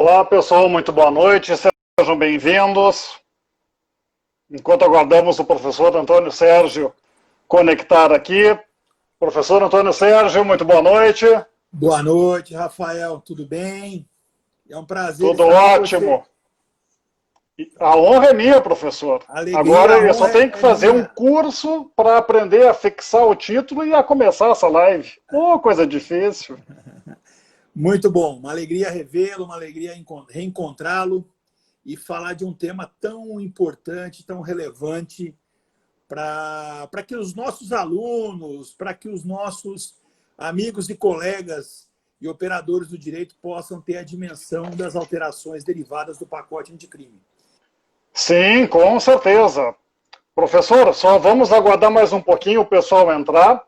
Olá, pessoal, muito boa noite, sejam bem-vindos. Enquanto aguardamos o professor Antônio Sérgio conectar aqui. Professor Antônio Sérgio, muito boa noite. Boa noite, Rafael, tudo bem? É um prazer Tudo estar com você. ótimo. A honra é minha, professor. A alegria, Agora a eu só honra tenho que é fazer um minha. curso para aprender a fixar o título e a começar essa live. Oh, coisa difícil. Muito bom, uma alegria revê-lo, uma alegria reencontrá-lo e falar de um tema tão importante, tão relevante para que os nossos alunos, para que os nossos amigos e colegas e operadores do direito possam ter a dimensão das alterações derivadas do pacote anticrime. Sim, com certeza. Professor, só vamos aguardar mais um pouquinho o pessoal entrar.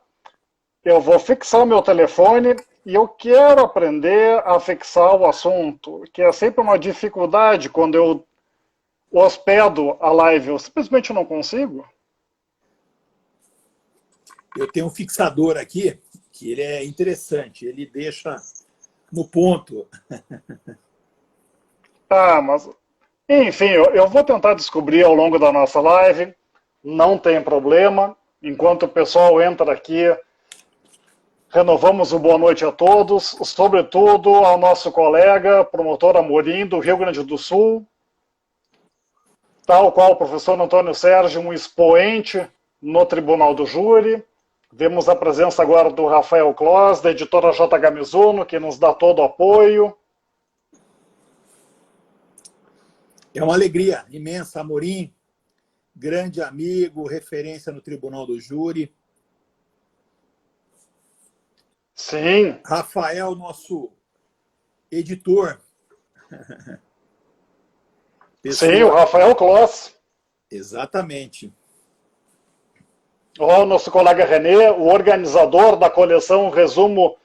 Eu vou fixar o meu telefone e eu quero aprender a fixar o assunto, que é sempre uma dificuldade quando eu hospedo a live. Eu simplesmente não consigo. Eu tenho um fixador aqui, que ele é interessante, ele deixa no ponto. Ah, mas enfim, eu vou tentar descobrir ao longo da nossa live. Não tem problema. Enquanto o pessoal entra aqui, renovamos o boa noite a todos, sobretudo ao nosso colega, promotor Amorim, do Rio Grande do Sul, tal qual o professor Antônio Sérgio, um expoente no Tribunal do Júri. Vemos a presença agora do Rafael Kloss, da editora JH Mizuno, que nos dá todo o apoio. É uma alegria imensa, Amorim, grande amigo, referência no Tribunal do Júri. Sim. Rafael, nosso editor. Sim, o Pessoa... Rafael Kloss. Exatamente. O nosso colega René, o organizador da coleção Resumo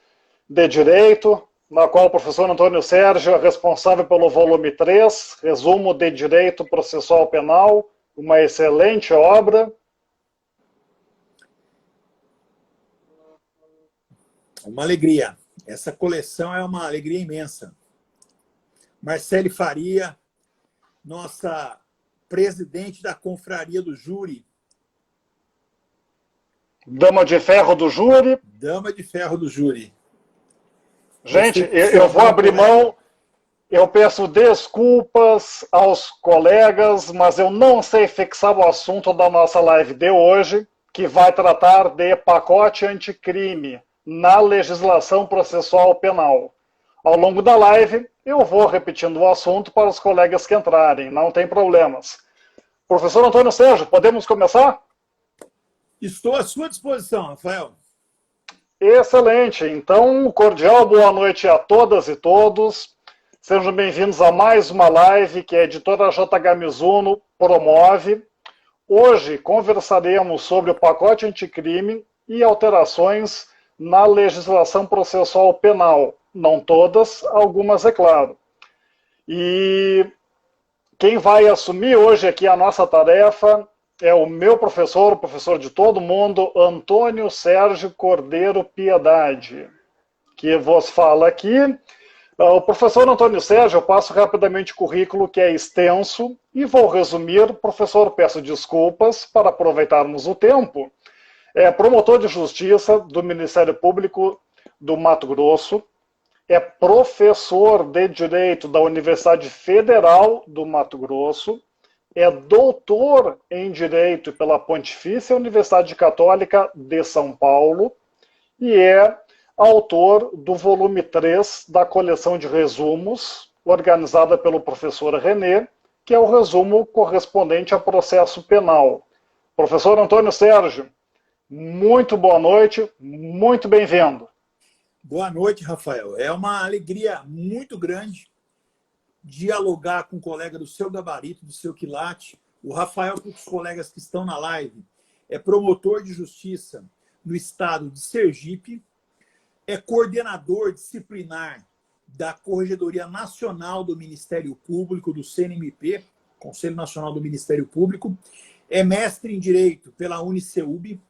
de Direito, na qual o professor Antônio Sérgio é responsável pelo volume 3, Resumo de Direito Processual Penal, uma excelente obra. Uma alegria. Essa coleção é uma alegria imensa. Marcele Faria, nossa presidente da Confraria do Júri. Dama de Ferro do Júri. Dama de Ferro do Júri. Gente, eu vou abrir mão, eu peço desculpas aos colegas, mas eu não sei fixar o assunto da nossa live de hoje, que vai tratar de pacote anticrime na legislação processual penal. Ao longo da live, eu vou repetindo o assunto para os colegas que entrarem, não tem problemas. Professor Antônio Sérgio, podemos começar? Estou à sua disposição, Rafael. Excelente. Então, cordial boa noite a todas e todos. Sejam bem-vindos a mais uma live que a editora JH Mizuno promove. Hoje conversaremos sobre o pacote anticrime e alterações na legislação processual penal. Não todas, algumas, é claro. E quem vai assumir hoje aqui a nossa tarefa é o meu professor, o professor de todo mundo, Antônio Sérgio Cordeiro Piedade, que vos fala aqui. O professor Antônio Sérgio, eu passo rapidamente o currículo, que é extenso, e vou resumir. Professor, peço desculpas para aproveitarmos o tempo. É promotor de justiça do Ministério Público do Mato Grosso, é professor de Direito da Universidade Federal do Mato Grosso, é doutor em Direito pela Pontifícia Universidade Católica de São Paulo e é autor do volume 3 da coleção de resumos, organizada pelo professor René, que é o resumo correspondente a processo penal. Professor Antônio Sérgio, muito boa noite, muito bem-vindo. Boa noite, Rafael. É uma alegria muito grande dialogar com um colega do seu gabarito, do seu quilate. O Rafael, com os colegas que estão na live, é promotor de justiça no estado de Sergipe, é coordenador disciplinar da Corregedoria Nacional do Ministério Público, do CNMP, Conselho Nacional do Ministério Público, é mestre em Direito pela UniCeub,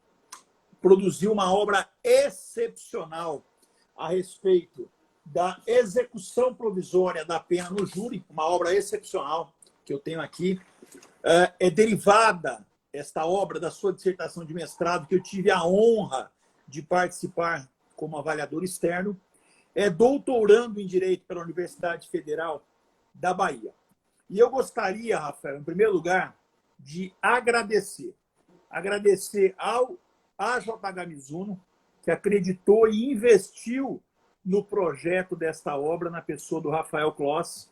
produziu uma obra excepcional a respeito da execução provisória da pena no júri, uma obra excepcional que eu tenho aqui. É derivada, esta obra, da sua dissertação de mestrado, que eu tive a honra de participar como avaliador externo. É doutorando em Direito pela Universidade Federal da Bahia. E eu gostaria, Rafael, em primeiro lugar, de agradecer ao AJH Mizuno, que acreditou e investiu no projeto desta obra, na pessoa do Rafael Kloss,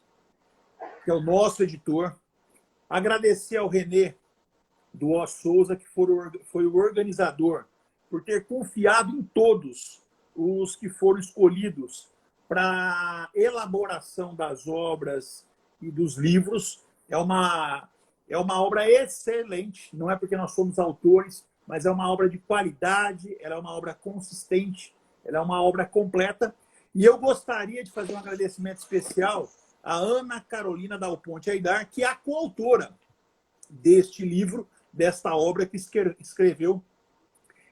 que é o nosso editor. Agradecer ao Renê do O Souza, que foi o organizador, por ter confiado em todos os que foram escolhidos para a elaboração das obras e dos livros. É uma obra excelente, não é porque nós somos autores, mas é uma obra de qualidade, ela é uma obra consistente, ela é uma obra completa. E eu gostaria de fazer um agradecimento especial à Ana Carolina Dal Ponte Aidar, que é a coautora deste livro, desta obra, que escreveu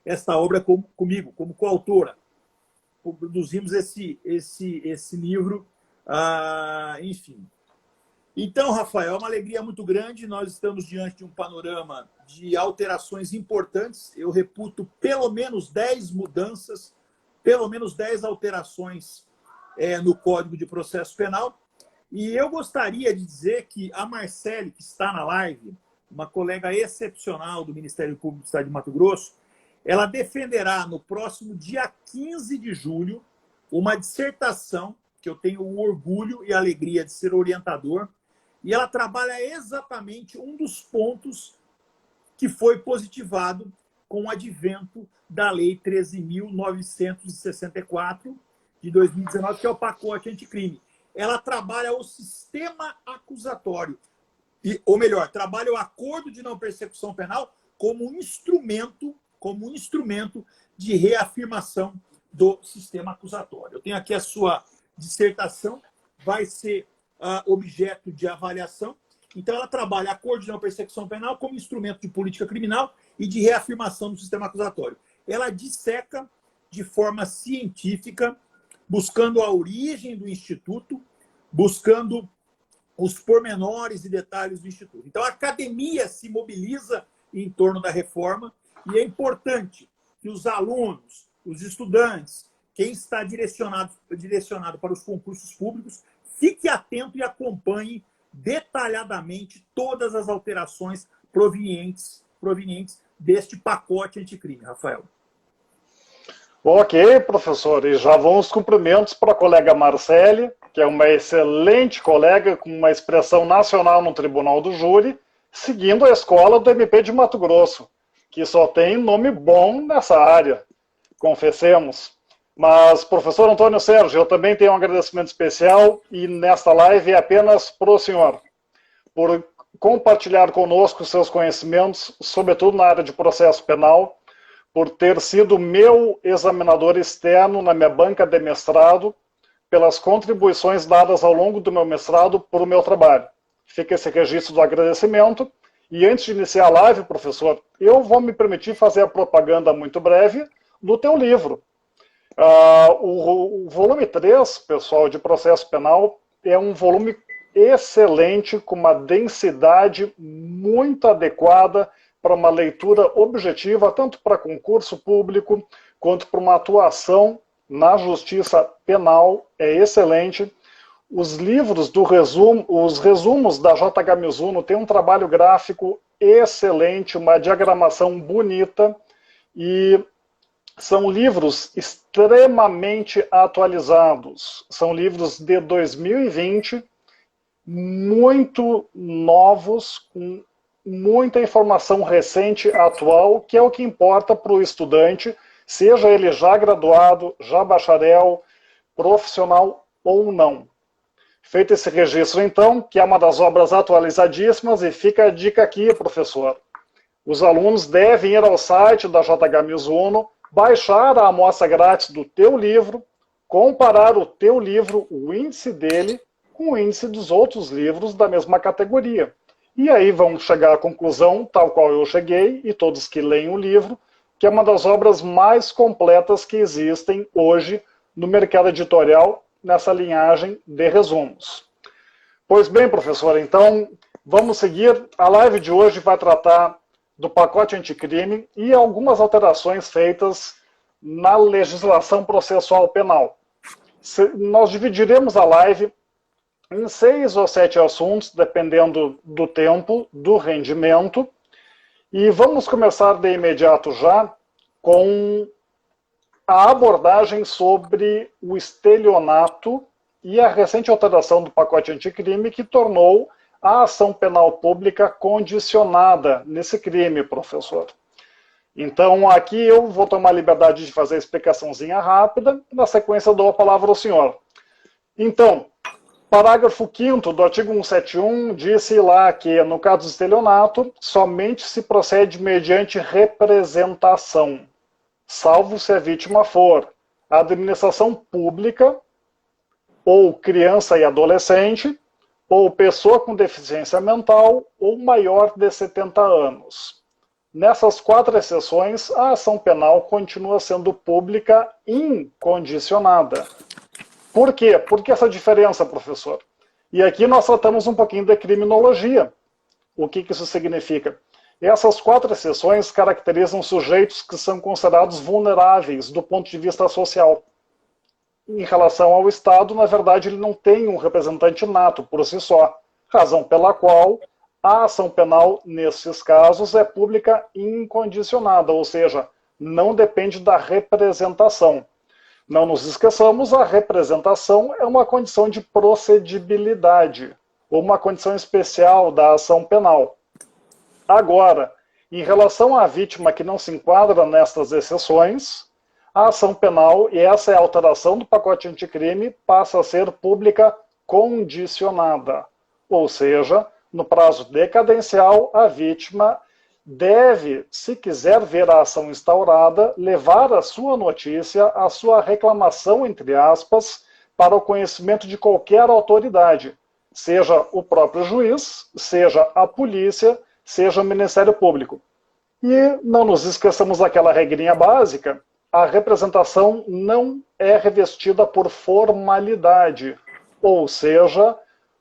esta obra comigo, como coautora. Produzimos esse livro, enfim. Então, Rafael, é uma alegria muito grande. Nós estamos diante de um panorama de alterações importantes. Eu reputo pelo menos 10 mudanças, pelo menos 10 alterações no Código de Processo Penal. E eu gostaria de dizer que a Marcele, que está na live, uma colega excepcional do Ministério Público do Estado de Mato Grosso, ela defenderá no próximo dia 15 de julho uma dissertação, que eu tenho o orgulho e a alegria de ser orientador, e ela trabalha exatamente um dos pontos que foi positivado com o advento da Lei 13.964 de 2019, que é o pacote anticrime. Ela trabalha o sistema acusatório, ou melhor, trabalha o acordo de não persecução penal como um instrumento de reafirmação do sistema acusatório. Eu tenho aqui a sua dissertação, vai ser objeto de avaliação. Então, ela trabalha acordo de não persecução penal como instrumento de política criminal e de reafirmação do sistema acusatório. Ela disseca de forma científica, buscando a origem do Instituto, buscando os pormenores e detalhes do Instituto. Então, a academia se mobiliza em torno da reforma e é importante que os alunos, os estudantes, quem está direcionado para os concursos públicos, fique atento e acompanhe detalhadamente todas as alterações provenientes deste pacote anticrime, Rafael. Ok, professor. E já vão os cumprimentos para a colega Marcele, que é uma excelente colega com uma expressão nacional no Tribunal do Júri, seguindo a escola do MP de Mato Grosso, que só tem nome bom nessa área, confessemos. Mas, professor Antônio Sérgio, eu também tenho um agradecimento especial e nesta live é apenas para o senhor, por compartilhar conosco seus conhecimentos, sobretudo na área de processo penal, por ter sido meu examinador externo na minha banca de mestrado, pelas contribuições dadas ao longo do meu mestrado por o meu trabalho. Fica esse registro do agradecimento. E antes de iniciar a live, professor, eu vou me permitir fazer a propaganda muito breve do teu livro. O volume 3, pessoal, de processo penal, é um volume excelente, com uma densidade muito adequada para uma leitura objetiva, tanto para concurso público, quanto para uma atuação na justiça penal. É excelente. Os livros do resumo, os resumos da JH Mizuno têm um trabalho gráfico excelente, uma diagramação bonita, e são livros extremamente atualizados. São livros de 2020, muito novos, com muita informação recente, atual, que é o que importa para o estudante, seja ele já graduado, já bacharel, profissional ou não. Feito esse registro, então, que é uma das obras atualizadíssimas, e fica a dica aqui, professor. Os alunos devem ir ao site da JH Mizuno, baixar a amostra grátis do teu livro, comparar o teu livro, o índice dele, com o índice dos outros livros da mesma categoria. E aí vão chegar à conclusão, tal qual eu cheguei, e todos que leem o livro, que é uma das obras mais completas que existem hoje no mercado editorial, nessa linhagem de resumos. Pois bem, professor, então vamos seguir. A live de hoje vai tratar do pacote anticrime e algumas alterações feitas na legislação processual penal. Nós dividiremos a live em 6 ou 7 assuntos, dependendo do tempo, do rendimento, e vamos começar de imediato já com a abordagem sobre o estelionato e a recente alteração do pacote anticrime que tornou a ação penal pública condicionada nesse crime, professor. Então, aqui eu vou tomar a liberdade de fazer a explicaçãozinha rápida, e na sequência dou a palavra ao senhor. Então, parágrafo 5º do artigo 171 disse lá que, no caso do estelionato, somente se procede mediante representação, salvo se a vítima for a administração pública, ou criança e adolescente, ou pessoa com deficiência mental, ou maior de 70 anos. Nessas 4 exceções, a ação penal continua sendo pública incondicionada. Por quê? Por que essa diferença, professor? E aqui nós tratamos um pouquinho de criminologia. O que isso significa? Essas 4 exceções caracterizam sujeitos que são considerados vulneráveis do ponto de vista social. Em relação ao Estado, na verdade, ele não tem um representante nato por si só, razão pela qual a ação penal, nesses casos, é pública incondicionada, ou seja, não depende da representação. Não nos esqueçamos, a representação é uma condição de procedibilidade, ou uma condição especial da ação penal. Agora, em relação à vítima que não se enquadra nestas exceções, a ação penal, e essa é a alteração do pacote anticrime, passa a ser pública condicionada, ou seja, no prazo decadencial, a vítima deve, se quiser ver a ação instaurada, levar a sua notícia, a sua reclamação, entre aspas, para o conhecimento de qualquer autoridade, seja o próprio juiz, seja a polícia, seja o Ministério Público. E não nos esqueçamos daquela regrinha básica, a representação não é revestida por formalidade, ou seja,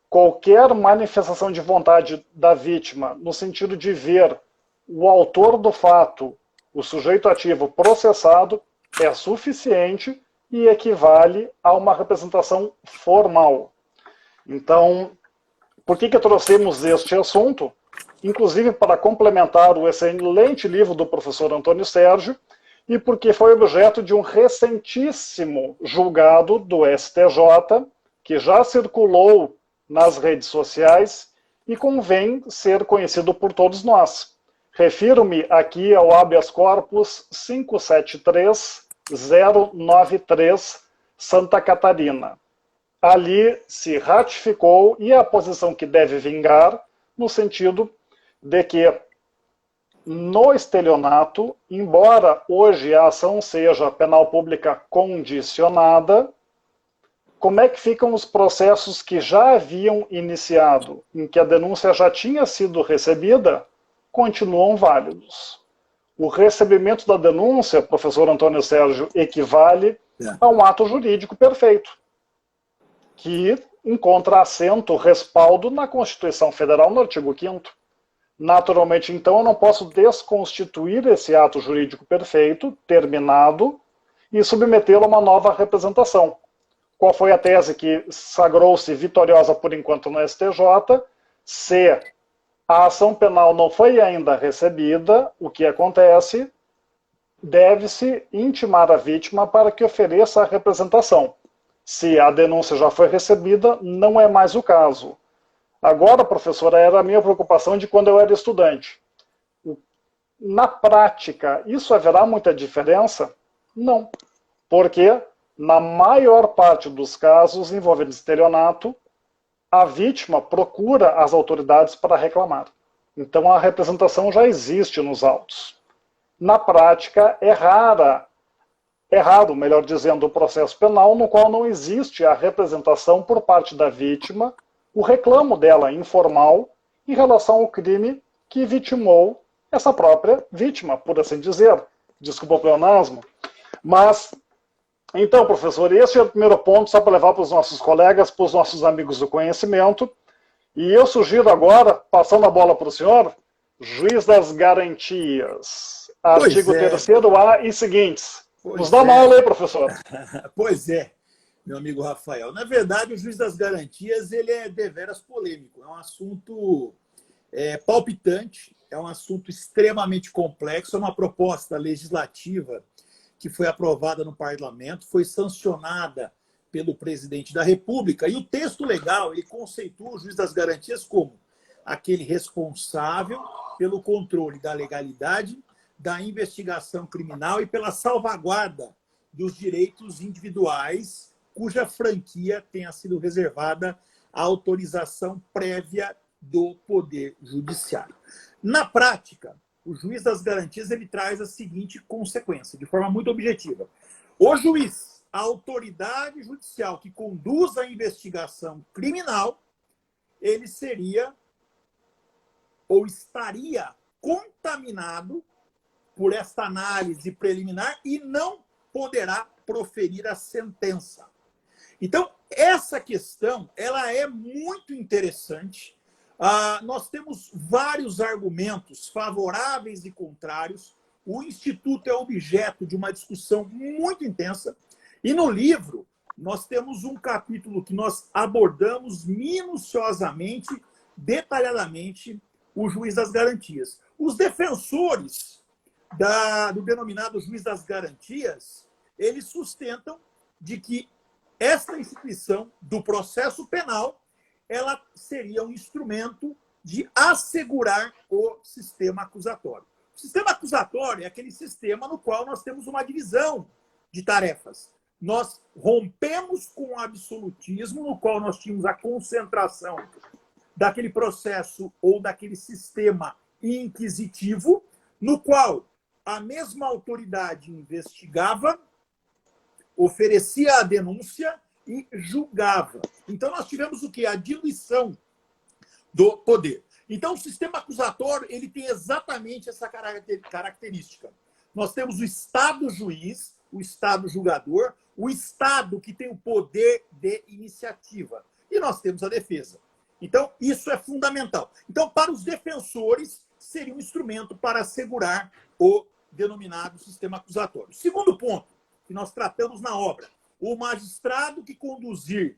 qualquer manifestação de vontade da vítima, no sentido de ver o autor do fato, o sujeito ativo processado, é suficiente e equivale a uma representação formal. Então, por que trouxemos este assunto? Inclusive para complementar o excelente livro do professor Antônio Sérgio, e porque foi objeto de um recentíssimo julgado do STJ, que já circulou nas redes sociais e convém ser conhecido por todos nós. Refiro-me aqui ao habeas corpus 573093, Santa Catarina. Ali se ratificou e a posição que deve vingar, no sentido de que no estelionato, embora hoje a ação seja penal pública condicionada, como é que ficam os processos que já haviam iniciado, em que a denúncia já tinha sido recebida, continuam válidos. O recebimento da denúncia, professor Antônio Sérgio, equivale a um ato jurídico perfeito, que encontra assento, respaldo na Constituição Federal, no artigo 5º. Naturalmente, então, eu não posso desconstituir esse ato jurídico perfeito, terminado, e submetê-lo a uma nova representação. Qual foi a tese que sagrou-se vitoriosa por enquanto no STJ? Se a ação penal não foi ainda recebida, o que acontece? Deve-se intimar a vítima para que ofereça a representação. Se a denúncia já foi recebida, não é mais o caso. Agora, professora, era a minha preocupação de quando eu era estudante. Na prática, isso haverá muita diferença? Não. Porque, na maior parte dos casos envolvendo estelionato, a vítima procura as autoridades para reclamar. Então, a representação já existe nos autos. Na prática, é raro, melhor dizendo, o processo penal no qual não existe a representação por parte da vítima, o reclamo dela informal em relação ao crime que vitimou essa própria vítima, por assim dizer. Desculpa o pleonasmo. Mas Então, professor, esse é o primeiro ponto, só para levar para os nossos colegas, para os nossos amigos do conhecimento. E eu sugiro agora, passando a bola para o senhor, juiz das garantias. Pois Artigo é, 3º-A e seguintes. Nos dá pois uma é, aula aí, professor. pois é, meu amigo Rafael. Na verdade, o juiz das garantias ele é deveras polêmico. É um assunto palpitante, é um assunto extremamente complexo, é uma proposta legislativa que foi aprovada no parlamento, foi sancionada pelo presidente da República, e o texto legal ele conceitua o juiz das garantias como aquele responsável pelo controle da legalidade, da investigação criminal e pela salvaguarda dos direitos individuais cuja franquia tenha sido reservada à autorização prévia do Poder Judiciário. Na prática, o juiz das garantias ele traz a seguinte consequência, de forma muito objetiva. O juiz, a autoridade judicial que conduz a investigação criminal, ele seria ou estaria contaminado por esta análise preliminar e não poderá proferir a sentença. Então, essa questão ela é muito interessante. Nós temos vários argumentos favoráveis e contrários. O Instituto é objeto de uma discussão muito intensa. E no livro, nós temos um capítulo que nós abordamos minuciosamente, detalhadamente, o juiz das garantias. Os defensores do denominado juiz das garantias, eles sustentam de que esta instituição do processo penal ela seria um instrumento de assegurar o sistema acusatório. O sistema acusatório é aquele sistema no qual nós temos uma divisão de tarefas. Nós rompemos com o absolutismo, no qual nós tínhamos a concentração daquele processo ou daquele sistema inquisitivo, no qual a mesma autoridade investigava, oferecia a denúncia e julgava. Então, nós tivemos o quê? A diluição do poder. Então, o sistema acusatório ele tem exatamente essa característica. Nós temos o Estado juiz, o Estado julgador, o Estado que tem o poder de iniciativa. E nós temos a defesa. Então, isso é fundamental. Então, para os defensores, seria um instrumento para assegurar o denominado sistema acusatório. Segundo ponto, que nós tratamos na obra, o magistrado que conduzir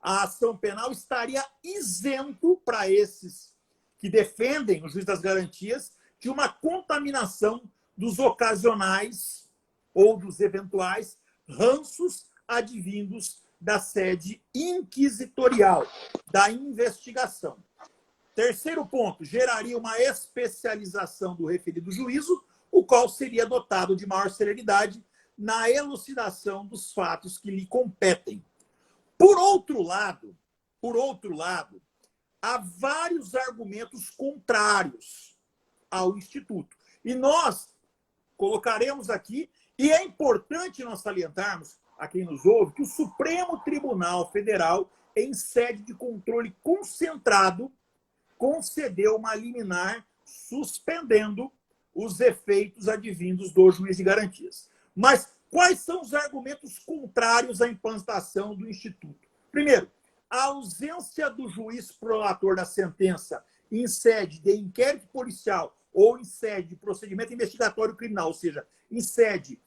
a ação penal estaria isento para esses que defendem o juiz das garantias de uma contaminação dos ocasionais ou dos eventuais ranços advindos da sede inquisitorial, da investigação. Terceiro ponto, geraria uma especialização do referido juízo, o qual seria dotado de maior celeridade na elucidação dos fatos que lhe competem. Por outro lado, há vários argumentos contrários ao Instituto. E nós colocaremos aqui, e é importante nós salientarmos a quem nos ouve, que o Supremo Tribunal Federal, em sede de controle concentrado, concedeu uma liminar suspendendo os efeitos advindos do juiz de garantias. Mas quais são os argumentos contrários à implantação do Instituto? Primeiro, a ausência do juiz prolator da sentença em sede de inquérito policial ou em sede de procedimento investigatório criminal, ou seja, em sede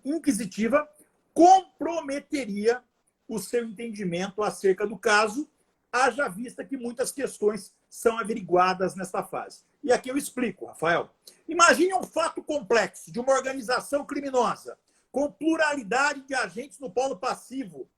inquisitiva, comprometeria o seu entendimento acerca do caso, haja vista que muitas questões são averiguadas nesta fase. E aqui eu explico, Rafael. Imagine um fato complexo de uma organização criminosa, com pluralidade de agentes no polo passivo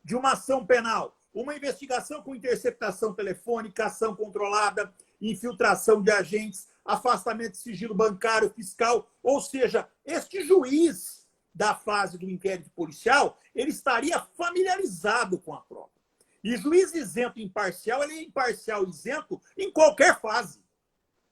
de uma ação penal, uma investigação com interceptação telefônica, ação controlada, infiltração de agentes, afastamento de sigilo bancário, fiscal, ou seja, este juiz da fase do inquérito policial, ele estaria familiarizado com a prova. E juiz isento imparcial, ele é imparcial isento em qualquer fase.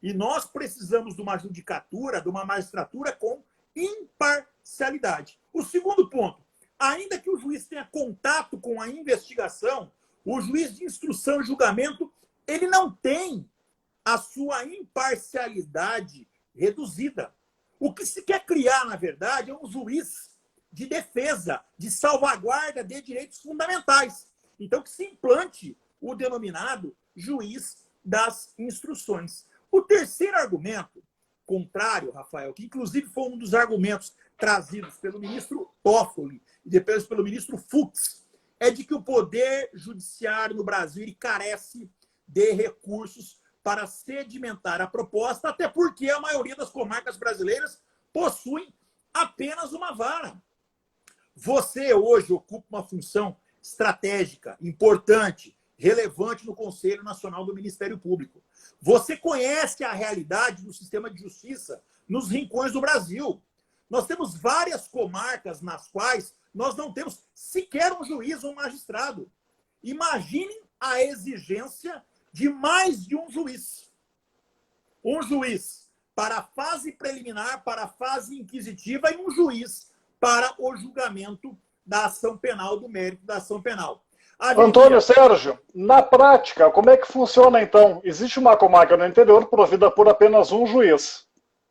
E nós precisamos de uma judicatura, de uma magistratura com imparcialidade. O segundo ponto, ainda que o juiz tenha contato com a investigação, o juiz de instrução e julgamento, ele não tem a sua imparcialidade reduzida. O que se quer criar, na verdade, é um juiz de defesa, de salvaguarda de direitos fundamentais. Então, que se implante o denominado juiz das instruções. O terceiro argumento, contrário, Rafael, que inclusive foi um dos argumentos trazidos pelo ministro Toffoli e depois pelo ministro Fux, é de que o poder judiciário no Brasil ele carece de recursos para sedimentar a proposta, até porque a maioria das comarcas brasileiras possuem apenas uma vara. Você hoje ocupa uma função estratégica, importante, relevante no Conselho Nacional do Ministério Público. Você conhece a realidade do sistema de justiça nos rincões do Brasil. Nós temos várias comarcas nas quais nós não temos sequer um juiz ou um magistrado. Imaginem a exigência de mais de um juiz. Um juiz para a fase preliminar, para a fase inquisitiva e um juiz para o julgamento da ação penal, do mérito da ação penal. Antônio Sérgio, na prática, como é que funciona então? Existe uma comarca no interior provida por apenas um juiz.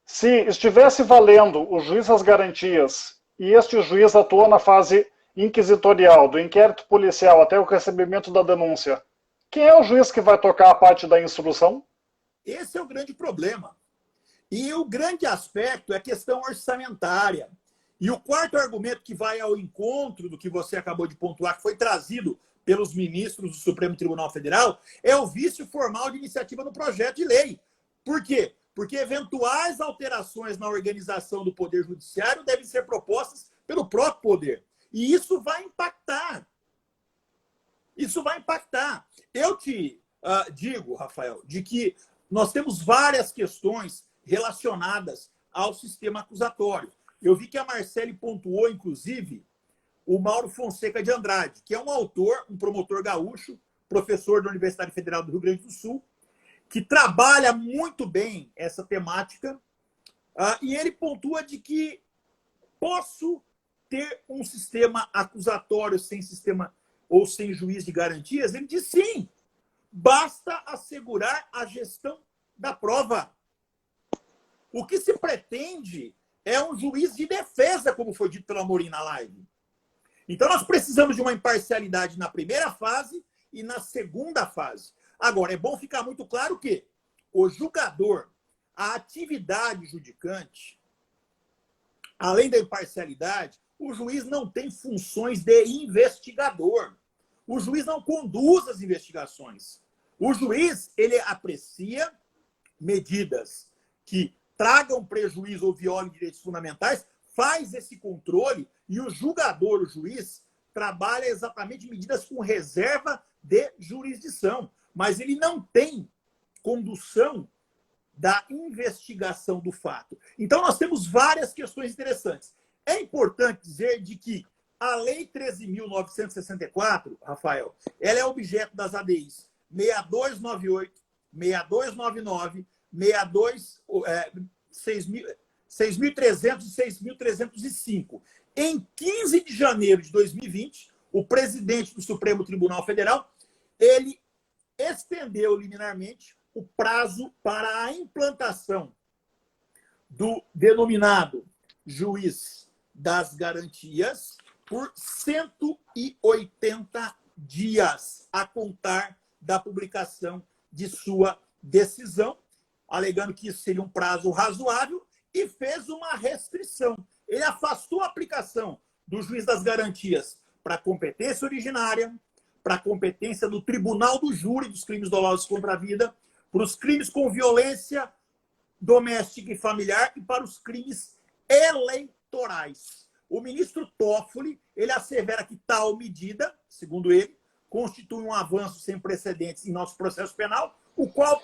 Se estivesse valendo o juiz das garantias e este juiz atua na fase inquisitorial, do inquérito policial até o recebimento da denúncia, quem é o juiz que vai tocar a parte da instrução? Esse é o grande problema. E o grande aspecto é a questão orçamentária. E o quarto argumento que vai ao encontro do que você acabou de pontuar, que foi trazido pelos ministros do Supremo Tribunal Federal, é o vício formal de iniciativa no projeto de lei. Por quê? Porque eventuais alterações na organização do Poder Judiciário devem ser propostas pelo próprio Poder. E isso vai impactar. Isso vai impactar. Eu te digo, Rafael, de que nós temos várias questões relacionadas ao sistema acusatório. Eu vi que a Marcele pontuou, inclusive, o Mauro Fonseca de Andrade, que é um autor, um promotor gaúcho, professor da Universidade Federal do Rio Grande do Sul, que trabalha muito bem essa temática, e ele pontua de que posso ter um sistema acusatório sem sistema ou sem juiz de garantias? Ele diz sim, basta assegurar a gestão da prova. O que se pretende é um juiz de defesa, como foi dito pelo Amorim na live. Então, nós precisamos de uma imparcialidade na primeira fase e na segunda fase. Agora, é bom ficar muito claro que o julgador, a atividade judicante, além da imparcialidade, o juiz não tem funções de investigador. O juiz não conduz as investigações. O juiz, ele aprecia medidas que tragam prejuízo ou violem direitos fundamentais, faz esse controle e o julgador, o juiz, trabalha exatamente medidas com reserva de jurisdição. Mas ele não tem condução da investigação do fato. Então, nós temos várias questões interessantes. É importante dizer de que a Lei 13.964, Rafael, ela é objeto das ADIs 6298, 6299, 6.300 e 6.305. Em 15 de janeiro de 2020, o presidente do Supremo Tribunal Federal, ele estendeu liminarmente o prazo para a implantação do denominado juiz das garantias por 180 dias a contar da publicação de sua decisão, alegando que isso seria um prazo razoável, e fez uma restrição. Ele afastou a aplicação do juiz das garantias para a competência originária, para a competência do tribunal do júri dos crimes dolosos contra a vida, para os crimes com violência doméstica e familiar e para os crimes eleitorais. O ministro Toffoli, ele assevera que tal medida, segundo ele, constitui um avanço sem precedentes em nosso processo penal, o qual,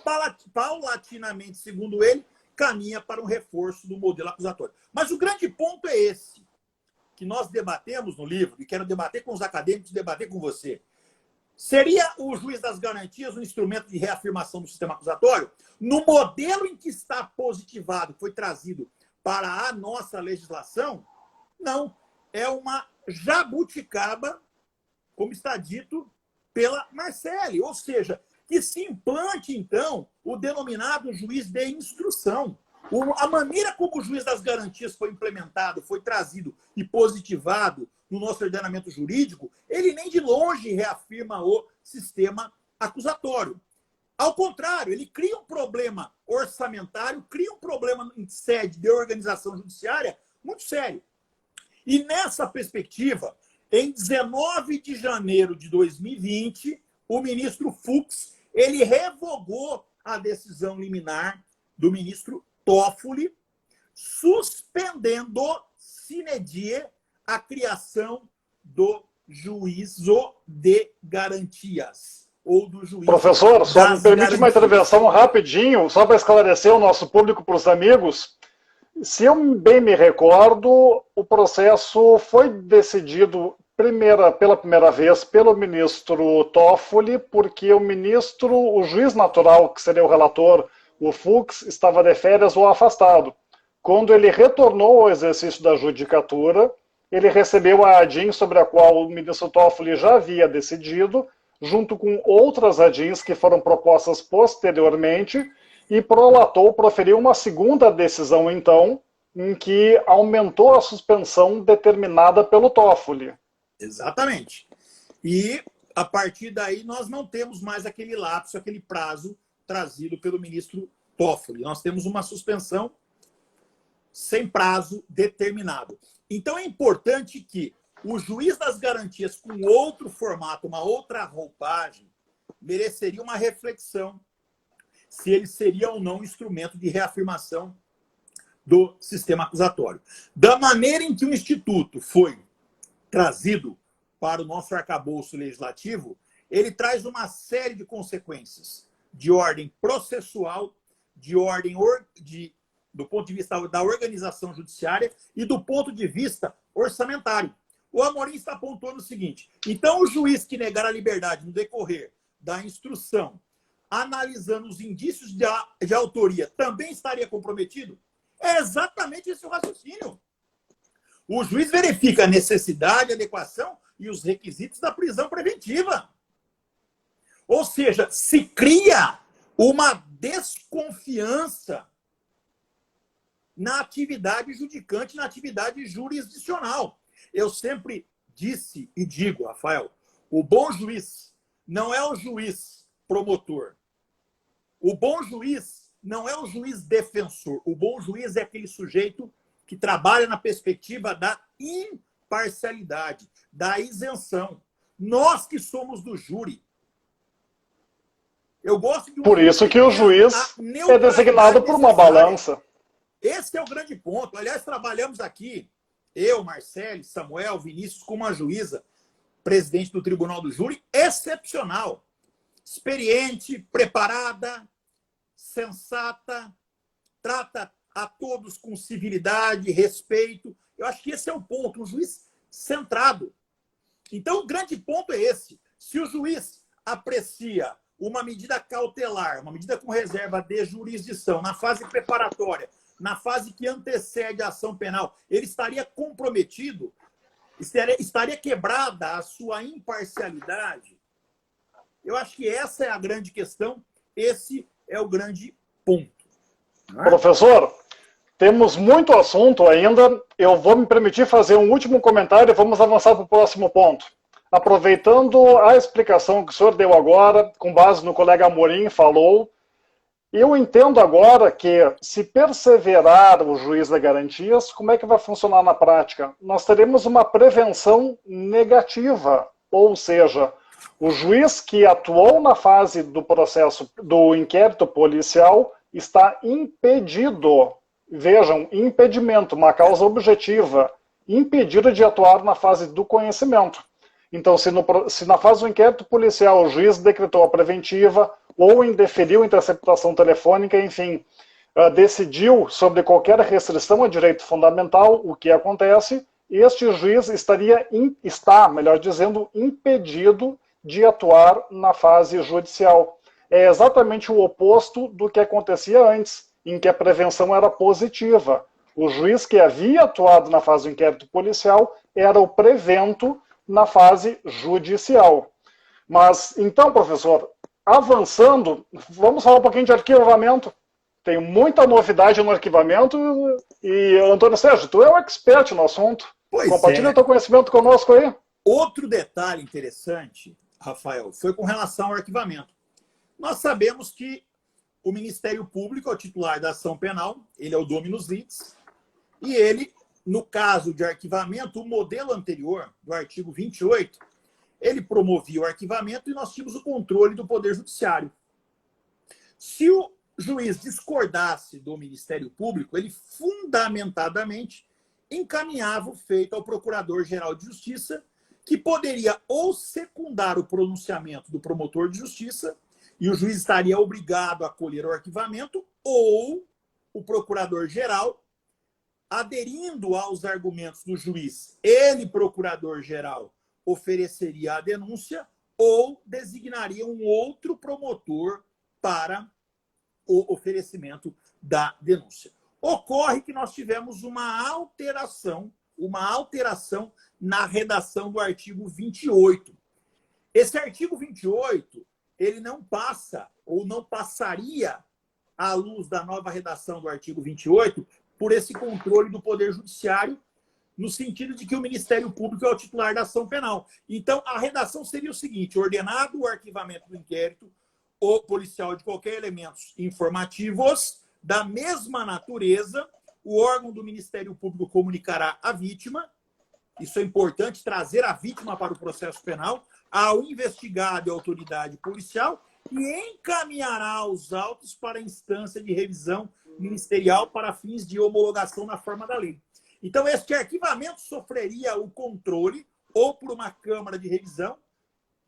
paulatinamente, segundo ele, caminha para um reforço do modelo acusatório. Mas o grande ponto é esse, que nós debatemos no livro, e quero debater com os acadêmicos, debater com você. Seria o juiz das garantias um instrumento de reafirmação do sistema acusatório? No modelo em que está positivado, foi trazido para a nossa legislação, não. É uma jabuticaba, como está dito pela Marcele. Ou seja, que se implante, então, o denominado juiz de instrução. A maneira como o juiz das garantias foi implementado, foi trazido e positivado no nosso ordenamento jurídico, ele nem de longe reafirma o sistema acusatório. Ao contrário, ele cria um problema orçamentário, cria um problema em sede de organização judiciária muito sério. E nessa perspectiva, em 19 de janeiro de 2020, o ministro Fux, ele revogou a decisão liminar do ministro Toffoli, suspendendo sine die a criação do juízo de garantias. Ou do juízo Professor, só me permite garantias. uma intervenção rapidinho, só para esclarecer o nosso público para os amigos. Se eu bem me recordo, o processo foi decidido pela primeira vez pelo ministro Toffoli, porque o juiz natural, que seria o relator, o Fux, estava de férias ou afastado. Quando ele retornou ao exercício da judicatura, ele recebeu a ADIM sobre a qual o ministro Toffoli já havia decidido, junto com outras ADIMs que foram propostas posteriormente, e prolatou, proferiu uma segunda decisão, então, em que aumentou a suspensão determinada pelo Toffoli. Exatamente. E, a partir daí, nós não temos mais aquele lapso, aquele prazo trazido pelo ministro Toffoli. Nós temos uma suspensão sem prazo determinado. Então, é importante que o juiz das garantias, com outro formato, uma outra roupagem, mereceria uma reflexão se ele seria ou não um instrumento de reafirmação do sistema acusatório. Da maneira em que o Instituto foi trazido para o nosso arcabouço legislativo, ele traz uma série de consequências de ordem processual, de ordem do ponto de vista da organização judiciária e do ponto de vista orçamentário. O Amorim está apontando o seguinte: então o juiz que negar a liberdade no decorrer da instrução, analisando os indícios de autoria, também estaria comprometido? É exatamente esse o raciocínio. O juiz verifica a necessidade, a adequação e os requisitos da prisão preventiva. Ou seja, se cria uma desconfiança na atividade judicante, na atividade jurisdicional. Eu sempre disse e digo, Rafael, o bom juiz não é o juiz promotor. O bom juiz não é o juiz defensor. O bom juiz é aquele sujeito que trabalha na perspectiva da imparcialidade, da isenção. Nós que somos do júri. Eu gosto de Por isso que o juiz é designado por uma balança. Esse é o grande ponto. Aliás, trabalhamos aqui, eu, Marcelo, Samuel, Vinícius, com uma juíza, presidente do Tribunal do Júri, excepcional. Experiente, preparada, sensata, trata a todos com civilidade, respeito. Eu acho que esse é o ponto, um juiz centrado. Então, o grande ponto é esse. Se o juiz aprecia uma medida cautelar, uma medida com reserva de jurisdição, na fase preparatória, na fase que antecede a ação penal, ele estaria comprometido, estaria quebrada a sua imparcialidade. Eu acho que essa é a grande questão, esse é o grande ponto. Professor, temos muito assunto ainda. Eu vou me permitir fazer um último comentário e vamos avançar para o próximo ponto. Aproveitando a explicação que o senhor deu agora, com base no colega Amorim falou, eu entendo agora que, se perseverar o juiz de garantias, como é que vai funcionar na prática? Nós teremos uma prevenção negativa, ou seja, o juiz que atuou na fase do processo do inquérito policial está impedido, vejam, impedimento, uma causa objetiva, impedido de atuar na fase do conhecimento. Então, se na fase do inquérito policial o juiz decretou a preventiva ou indeferiu a interceptação telefônica, enfim, decidiu sobre qualquer restrição a direito fundamental, o que acontece, este juiz está, melhor dizendo, impedido de atuar na fase judicial. É exatamente o oposto do que acontecia antes, em que a prevenção era positiva. O juiz que havia atuado na fase do inquérito policial era o prevento na fase judicial. Mas, então, professor, avançando, vamos falar um pouquinho de arquivamento. tem muita novidade no arquivamento e, Antônio Sérgio, tu é um expert no assunto. Pois Compartilha é. o teu conhecimento conosco aí. Outro detalhe interessante, Rafael, foi com relação ao arquivamento. Nós sabemos que o Ministério Público é o titular da ação penal, ele é o dominus litis, e ele, no caso de arquivamento, o modelo anterior, do artigo 28, ele promovia o arquivamento e nós tínhamos o controle do Poder Judiciário. Se o juiz discordasse do Ministério Público, ele fundamentadamente encaminhava o feito ao Procurador-Geral de Justiça, que poderia ou secundar o pronunciamento do promotor de justiça, e o juiz estaria obrigado a acolher o arquivamento, ou o Procurador-Geral, aderindo aos argumentos do juiz, ele, Procurador-Geral, ofereceria a denúncia ou designaria um outro promotor para o oferecimento da denúncia. Ocorre que nós tivemos uma alteração na redação do artigo 28. Esse artigo 28, ele não passa, ou não passaria, à luz da nova redação do artigo 28, por esse controle do Poder Judiciário, no sentido de que o Ministério Público é o titular da ação penal. Então, a redação seria o seguinte: ordenado o arquivamento do inquérito, o policial de qualquer elementos informativos da mesma natureza, o órgão do Ministério Público comunicará à vítima, isso é importante, trazer a vítima para o processo penal, ao investigado e à autoridade policial, e encaminhará os autos para a instância de revisão ministerial para fins de homologação na forma da lei. Então, este arquivamento sofreria o controle ou por uma Câmara de Revisão,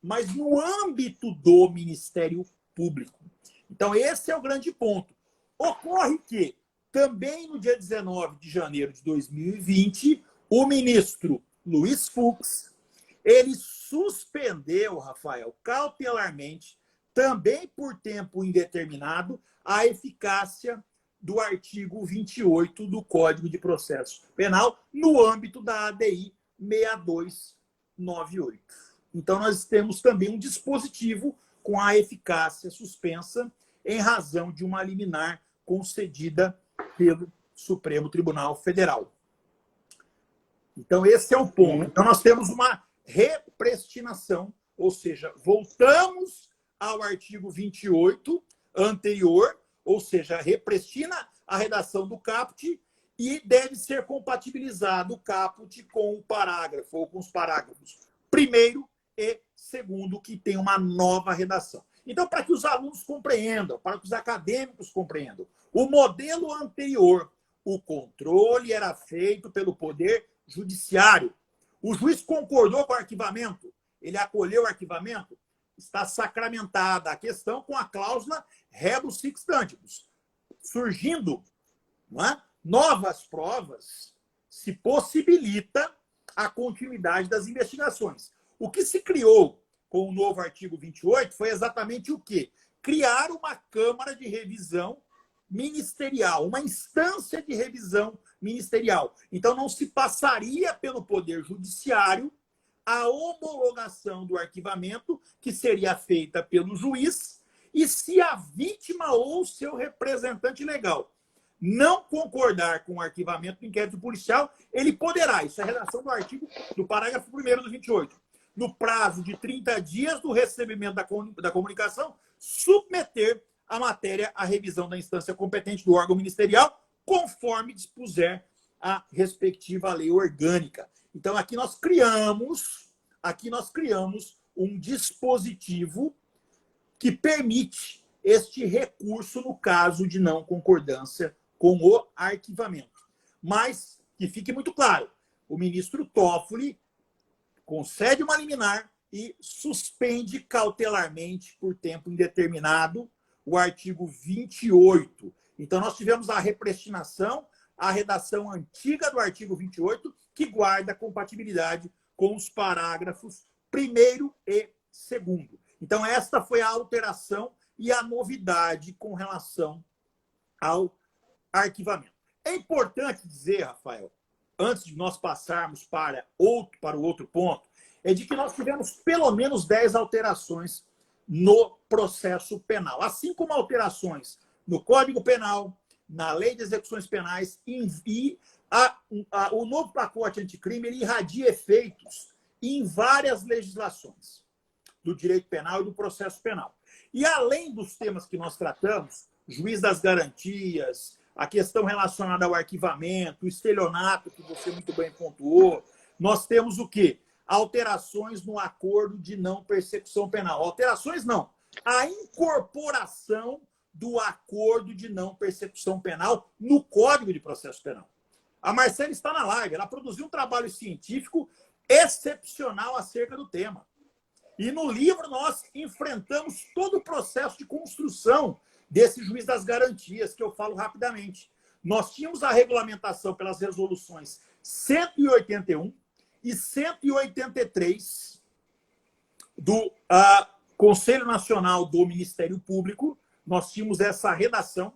mas no âmbito do Ministério Público. Então, esse é o grande ponto. Ocorre que, também no dia 19 de janeiro de 2020, o ministro Luiz Fux, ele suspendeu, Rafael, cautelarmente, também por tempo indeterminado, a eficácia do artigo 28 do Código de Processo Penal no âmbito da ADI 6298. Então, nós temos também um dispositivo com a eficácia suspensa em razão de uma liminar concedida pelo Supremo Tribunal Federal. Então, esse é o ponto. Então, nós temos uma repristinação, ou seja, voltamos ao artigo 28 anterior, ou seja, repristina a redação do caput e deve ser compatibilizado o caput com o parágrafo, ou com os parágrafos primeiro e segundo, que tem uma nova redação. Então, para que os alunos compreendam, para que os acadêmicos compreendam, o modelo anterior, o controle era feito pelo Poder Judiciário. O juiz concordou com o arquivamento, ele acolheu o arquivamento, está sacramentada a questão com a cláusula rebus sic stantibus. Surgindo, não é, novas provas, se possibilita a continuidade das investigações. O que se criou com o novo artigo 28 foi exatamente o quê? Criar uma Câmara de Revisão Ministerial, uma instância de revisão ministerial. Então, não se passaria pelo Poder Judiciário a homologação do arquivamento, que seria feita pelo juiz, e se a vítima ou seu representante legal não concordar com o arquivamento do inquérito policial, ele poderá, isso é a redação do artigo, do parágrafo 1º do 28, no prazo de 30 dias do recebimento da comunicação, submeter a matéria à revisão da instância competente do órgão ministerial, conforme dispuser a respectiva lei orgânica. Então, aqui nós criamos um dispositivo que permite este recurso no caso de não concordância com o arquivamento. Mas, que fique muito claro, o ministro Toffoli concede uma liminar e suspende cautelarmente por tempo indeterminado o artigo 28. Então, nós tivemos a repristinação, a redação antiga do artigo 28, que guarda compatibilidade com os parágrafos 1º e 2º. Então, esta foi a alteração e a novidade com relação ao arquivamento. É importante dizer, Rafael, antes de nós passarmos para o outro ponto, é de que nós tivemos pelo menos 10 alterações no processo penal. Assim como alterações no Código Penal, na Lei de Execuções Penais e o novo pacote anticrime ele irradia efeitos em várias legislações do direito penal e do processo penal. E além dos temas que nós tratamos, juiz das garantias, a questão relacionada ao arquivamento, o estelionato, que você muito bem pontuou, nós temos o quê? Alterações no acordo de não persecução penal. Alterações não. A incorporação do acordo de não persecução penal no Código de Processo Penal. A Marcela está na live, ela produziu um trabalho científico excepcional acerca do tema. E no livro nós enfrentamos todo o processo de construção desse juiz das garantias, que eu falo rapidamente. Nós tínhamos a regulamentação pelas resoluções 181 e 183 do Conselho Nacional do Ministério Público. Nós tínhamos essa redação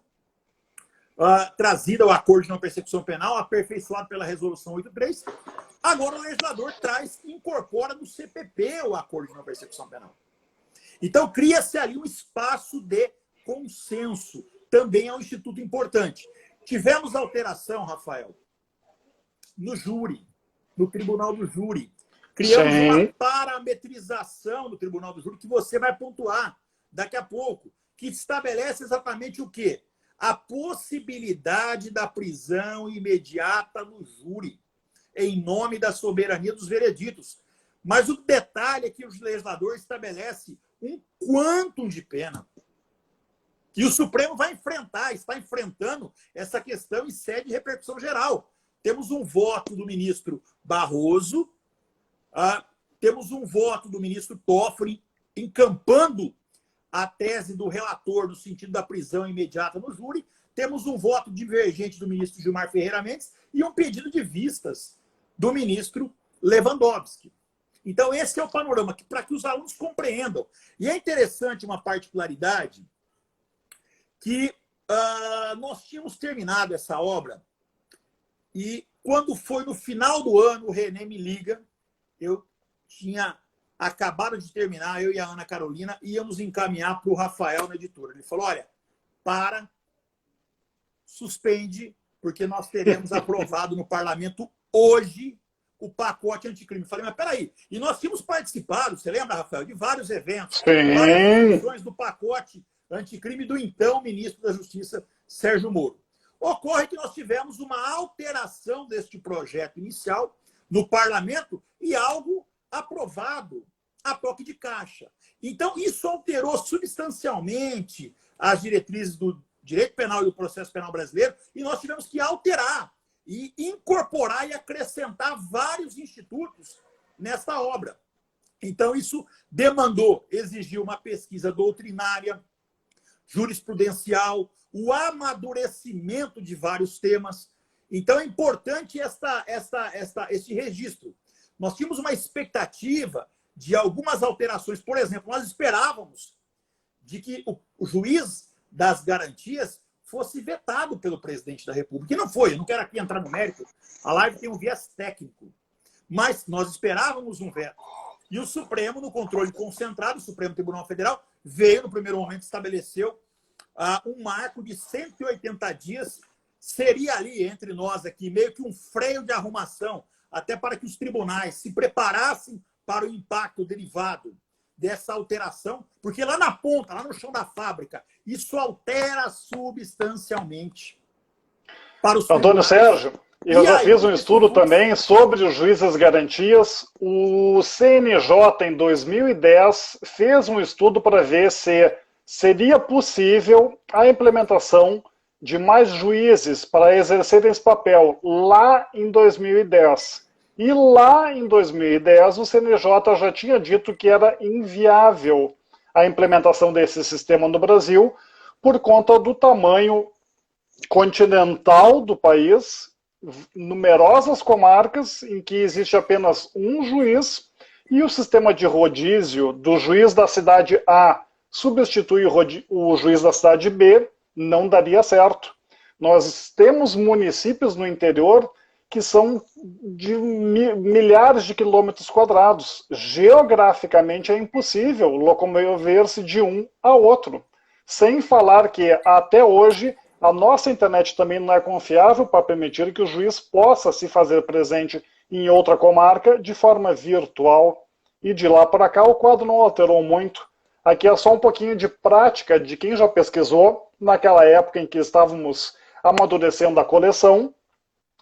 trazida ao acordo de não persecução penal, aperfeiçoado pela resolução 83. Agora o legislador traz e incorpora no CPP o acordo de não persecução penal. Então cria-se ali um espaço de consenso. Também é um instituto importante. Tivemos alteração, Rafael, no júri, no Tribunal do Júri. Criamos uma parametrização do Tribunal do Júri que você vai pontuar daqui a pouco, que estabelece exatamente o quê? A possibilidade da prisão imediata no júri, em nome da soberania dos vereditos. Mas o detalhe é que o legislador estabelece um quantum de pena. E o Supremo vai enfrentar, está enfrentando essa questão em sede de repercussão geral. Temos um voto do ministro Barroso, temos um voto do ministro Toffoli encampando a tese do relator no sentido da prisão imediata no júri, temos um voto divergente do ministro Gilmar Ferreira Mendes e um pedido de vistas do ministro Lewandowski. Então, esse é o panorama, para que os alunos compreendam. E é interessante uma particularidade que nós tínhamos terminado essa obra e quando foi no final do ano, o René me liga, eu tinha acabado de terminar, eu e a Ana Carolina íamos encaminhar para o Rafael na editora. Ele falou, olha, suspende, porque nós teremos aprovado no parlamento hoje o pacote anticrime. Eu falei, mas peraí, e nós tínhamos participado, você lembra, Rafael, de vários eventos, várias discussões do pacote anticrime do então ministro da Justiça, Sérgio Moro. Ocorre que nós tivemos uma alteração deste projeto inicial no parlamento e algo aprovado a toque de caixa. Então, isso alterou substancialmente as diretrizes do direito penal e do processo penal brasileiro e nós tivemos que alterar e incorporar e acrescentar vários institutos nesta obra. Então, isso exigiu uma pesquisa doutrinária, jurisprudencial, o amadurecimento de vários temas. Então, é importante esse registro. Nós tínhamos uma expectativa de algumas alterações. Por exemplo, nós esperávamos de que o juiz das garantias fosse vetado pelo presidente da República. E não foi, eu não quero aqui entrar no mérito, a live tem um viés técnico. Mas nós esperávamos um veto. E o Supremo, no controle concentrado, o Supremo Tribunal Federal, veio, no primeiro momento, estabeleceu um marco de 180 dias. Seria ali, entre nós aqui, meio que um freio de arrumação, até para que os tribunais se preparassem para o impacto derivado dessa alteração, porque lá na ponta, lá no chão da fábrica, isso altera substancialmente para os Antônio Sérgio, eu já fiz um estudo também sobre os juízes das garantias. O CNJ, em 2010, fez um estudo para ver se seria possível a implementação de mais juízes para exercerem esse papel lá em 2010. E lá em 2010, o CNJ já tinha dito que era inviável a implementação desse sistema no Brasil por conta do tamanho continental do país, numerosas comarcas em que existe apenas um juiz e o sistema de rodízio do juiz da cidade A substituir o juiz da cidade B não daria certo. Nós temos municípios no interior que são de milhares de quilômetros quadrados. Geograficamente é impossível locomover-se de um a outro. Sem falar que, até hoje, a nossa internet também não é confiável para permitir que o juiz possa se fazer presente em outra comarca de forma virtual. E de lá para cá o quadro não alterou muito. Aqui é só um pouquinho de prática de quem já pesquisou naquela época em que estávamos amadurecendo a coleção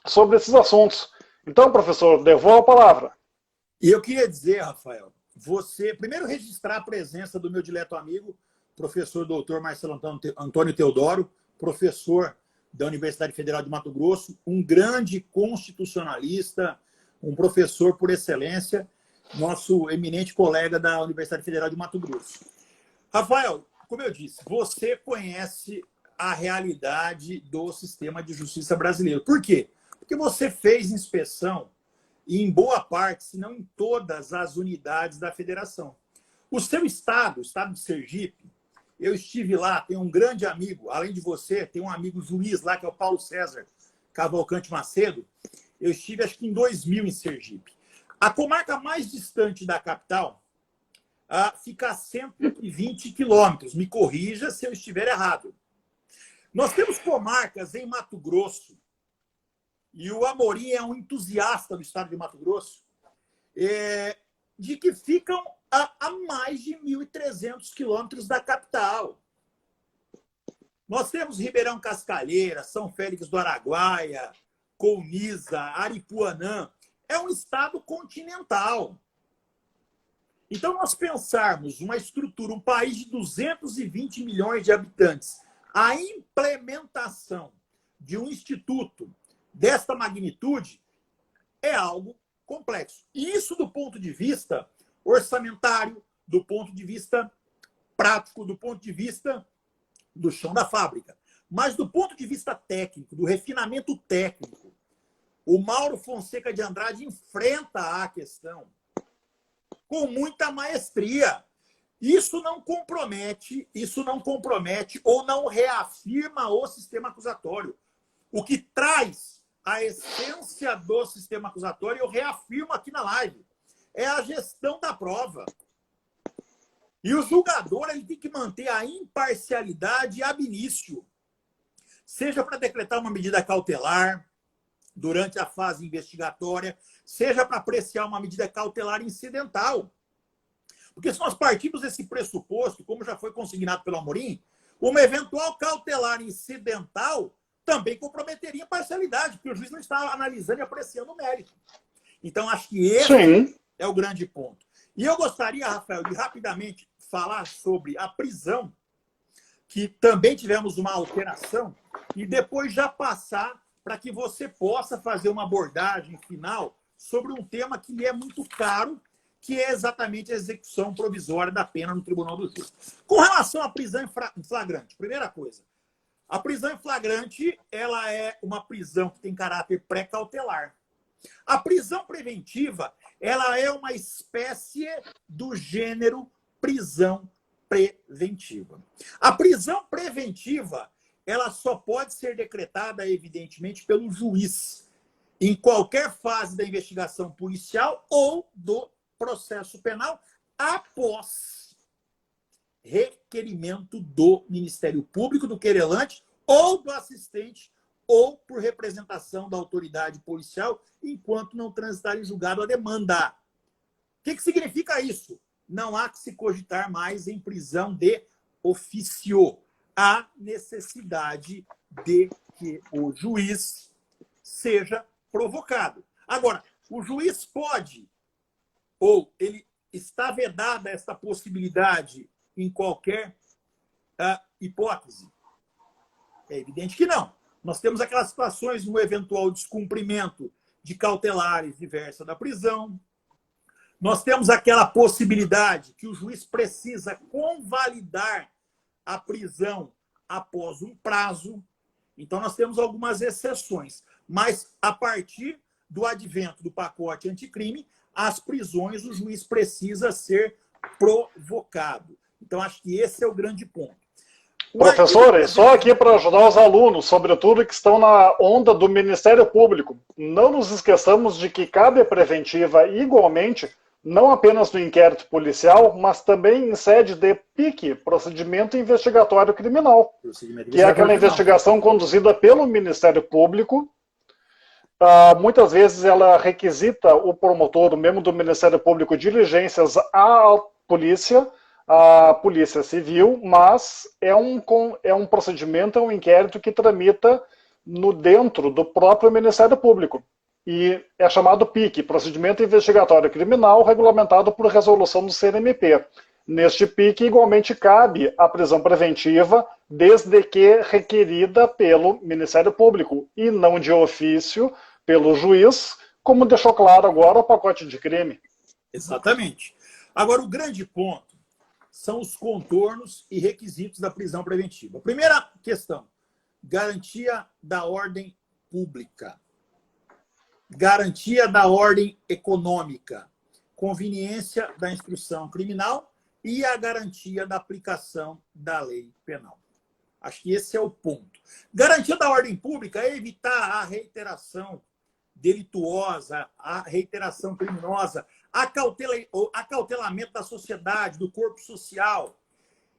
sobre esses assuntos. Então, professor, devolvo a palavra. E eu queria dizer, Rafael, você primeiro registrar a presença do meu dileto amigo, professor doutor Marcelo Antônio Teodoro, professor da Universidade Federal de Mato Grosso, um grande constitucionalista, um professor por excelência, nosso eminente colega da Universidade Federal de Mato Grosso. Rafael, como eu disse, você conhece a realidade do sistema de justiça brasileiro. Por quê? Porque você fez inspeção em boa parte, se não em todas as unidades da federação. O seu estado, o estado de Sergipe, eu estive lá, tem um grande amigo, além de você, tem um amigo juiz lá, que é o Paulo César Cavalcante Macedo. Eu estive, acho que em 2000, em Sergipe. A comarca mais distante da capital fica a 120 quilômetros. Me corrija se eu estiver errado. Nós temos comarcas em Mato Grosso, e o Amorim é um entusiasta do estado de Mato Grosso, de que ficam a mais de 1.300 quilômetros da capital. Nós temos Ribeirão Cascalheira, São Félix do Araguaia, Colniza, Aripuanã. É um estado continental. Então, nós pensarmos uma estrutura, um país de 220 milhões de habitantes, a implementação de um instituto desta magnitude é algo complexo. E isso do ponto de vista orçamentário, do ponto de vista prático, do ponto de vista do chão da fábrica. Mas do ponto de vista técnico, do refinamento técnico, o Mauro Fonseca de Andrade enfrenta a questão com muita maestria. Isso não compromete ou não reafirma o sistema acusatório. O que traz a essência do sistema acusatório, eu reafirmo aqui na live, é a gestão da prova. E o julgador ele tem que manter a imparcialidade ab início, seja para decretar uma medida cautelar durante a fase investigatória, seja para apreciar uma medida cautelar incidental. Porque se nós partimos desse pressuposto, como já foi consignado pelo Amorim, uma eventual cautelar incidental também comprometeria a parcialidade, porque o juiz não está analisando e apreciando o mérito. Então, acho que esse é o grande ponto. E eu gostaria, Rafael, de rapidamente falar sobre a prisão, que também tivemos uma alteração, e depois já passar para que você possa fazer uma abordagem final sobre um tema que lhe é muito caro, que é exatamente a execução provisória da pena no Tribunal do Júri. Com relação à prisão em flagrante, primeira coisa, a prisão em flagrante ela é uma prisão que tem caráter pré-cautelar. A prisão preventiva ela é uma espécie do gênero prisão preventiva. A prisão preventiva ela só pode ser decretada, evidentemente, pelo juiz, em qualquer fase da investigação policial ou do processo penal, após requerimento do Ministério Público, do querelante ou do assistente, ou por representação da autoridade policial, enquanto não transitar em julgado a demanda. O que significa isso? Não há que se cogitar mais em prisão de ofício. Há necessidade de que o juiz seja provocado. Agora, o juiz pode, ou ele está vedada essa possibilidade em qualquer hipótese? É evidente que não. Nós temos aquelas situações no eventual descumprimento de cautelares diversas da prisão. Nós temos aquela possibilidade que o juiz precisa convalidar a prisão após um prazo. Então, nós temos algumas exceções. Mas, a partir do advento do pacote anticrime, as prisões, o juiz precisa ser provocado. Então, acho que esse é o grande ponto. Professores, só aqui para ajudar os alunos, sobretudo que estão na onda do Ministério Público, não nos esqueçamos de que cabe a preventiva igualmente não apenas no inquérito policial, mas também em sede de PIC, Procedimento Investigatório Criminal, que é aquela investigação conduzida pelo Ministério Público. Muitas vezes ela requisita o promotor, o membro do Ministério Público, diligências à Polícia Civil, mas é um procedimento, é um inquérito que tramita dentro do próprio Ministério Público. E é chamado PIC, Procedimento Investigatório Criminal, regulamentado por resolução do CNMP. Neste PIC, igualmente, cabe a prisão preventiva, desde que requerida pelo Ministério Público, e não de ofício pelo juiz, como deixou claro agora o pacote de crime. Exatamente. Agora, o grande ponto são os contornos e requisitos da prisão preventiva. Primeira questão, garantia da ordem pública. Garantia da ordem econômica, conveniência da instrução criminal e a garantia da aplicação da lei penal. Acho que esse é o ponto. Garantia da ordem pública é evitar a reiteração delituosa, a reiteração criminosa, acautelamento da sociedade, do corpo social,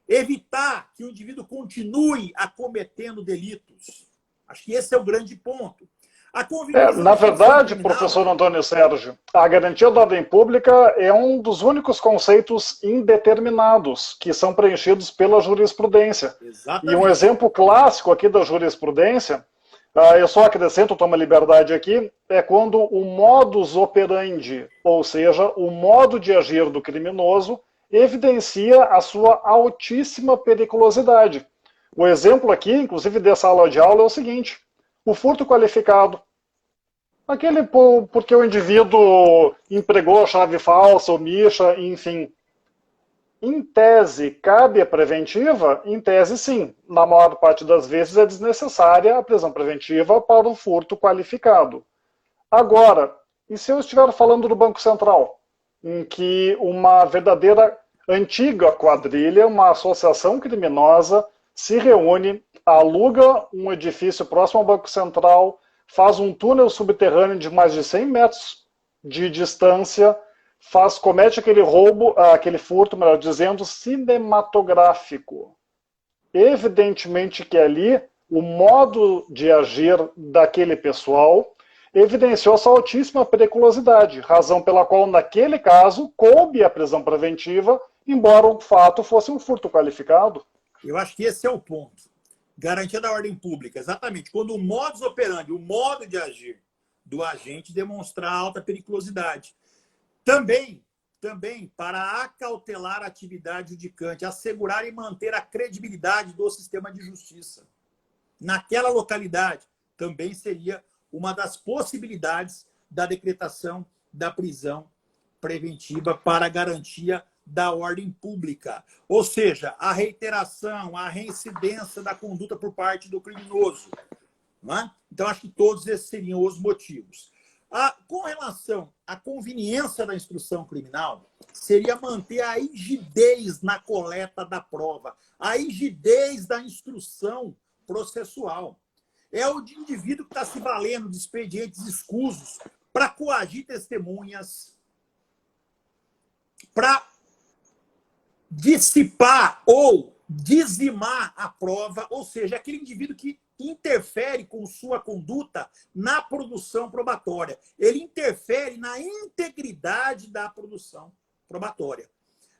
evitar que o indivíduo continue acometendo delitos. Acho que esse é o grande ponto. Na verdade, professor Antônio Sérgio, a garantia da ordem pública é um dos únicos conceitos indeterminados que são preenchidos pela jurisprudência. Exatamente. E um exemplo clássico aqui da jurisprudência, eu só acrescento, tomo a liberdade aqui, é quando o modus operandi, ou seja, o modo de agir do criminoso, evidencia a sua altíssima periculosidade. O exemplo aqui, inclusive dessa aula de aula, é o seguinte: o furto qualificado. Aquele porque o indivíduo empregou chave falsa ou micha, enfim. Em tese, cabe a preventiva? Em tese, sim. Na maior parte das vezes é desnecessária a prisão preventiva para o furto qualificado. Agora, e se eu estiver falando do Banco Central, em que uma verdadeira antiga quadrilha, uma associação criminosa, se reúne, aluga um edifício próximo ao Banco Central, faz um túnel subterrâneo de mais de 100 metros de distância, comete aquele roubo, aquele furto, melhor dizendo, cinematográfico. Evidentemente que ali o modo de agir daquele pessoal evidenciou sua altíssima periculosidade, razão pela qual, naquele caso, coube a prisão preventiva, embora o fato fosse um furto qualificado. Eu acho que esse é o ponto. Garantia da ordem pública, exatamente. Quando o modus operandi, o modo de agir do agente demonstrar alta periculosidade. Também para acautelar a atividade judicante, assegurar e manter a credibilidade do sistema de justiça. Naquela localidade, também seria uma das possibilidades da decretação da prisão preventiva para garantia da ordem pública. Ou seja, a reiteração, a reincidência da conduta por parte do criminoso. Não é? Então, acho que todos esses seriam os motivos. Com relação à conveniência da instrução criminal, seria manter a rigidez na coleta da prova, a rigidez da instrução processual. É o indivíduo que está se valendo de expedientes escusos para coagir testemunhas, para dissipar ou dizimar a prova, ou seja, aquele indivíduo que interfere com sua conduta na produção probatória. Ele interfere na integridade da produção probatória.